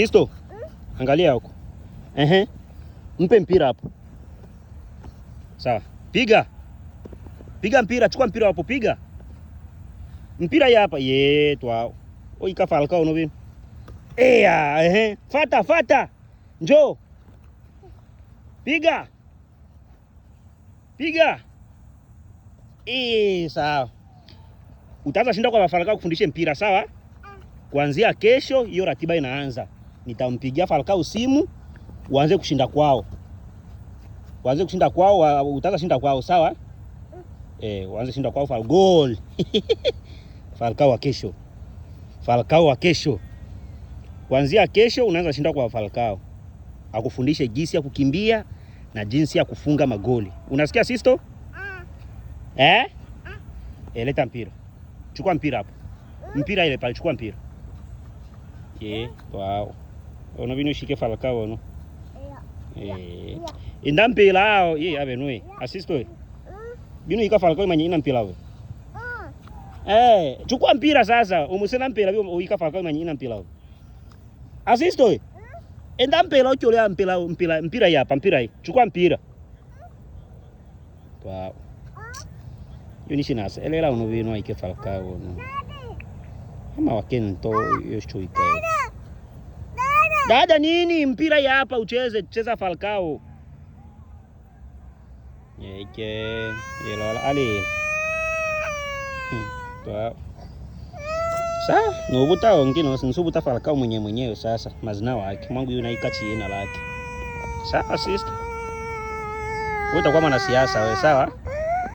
Kristo, angalia huko. Mpe mpira hapo. Sawa. Piga. Piga mpira, chukua mpira hapo, piga. Mpira hapa. Twao. Oi ka Falcao no vini. Fata. Njoo. Piga. Sawa. Utaanza shinda kwa Falcao kufundisha mpira, sawa? Kuanzia kesho hiyo ratiba inaanza. Nitampigia Falcao simu uanze kushinda kwao. Utaanza shinda kwao, sawa? Uanze shinda kwao goal. Falcao wa kesho. Kuanzia kesho unaanza shinda kwa Falcao. Akufundishe jinsi ya kukimbia na jinsi ya kufunga magoli. Unasikia Sisto? Leta mpira. Chukua mpira hapo. Mpira ile pale, chukua mpira. Wow. Ono bino shike Falcao no. Inda mpira hao, abenwe. Asisto. Bino ika Falcao manye ina mpira wao. Chukua mpira sasa. Umusena mpira bio uika Falcao manye ina mpira wao. Asisto. Enda mpira ucholea mpira hapa, mpira hii. Chukua mpira. Wow. Yuni sinasa elela ono bino ike Falcao no. Kama wakento yosho ikae. Dada nini mpira hapa cheza Falcao. Yelola ali. Sasa nubuta wengine nsubuta Falcao mwenyewe sasa mazina wake. Mungu yunaikati yena lake. Sasa sister. Wewe utakuwa mwanasiasa wewe, sawa?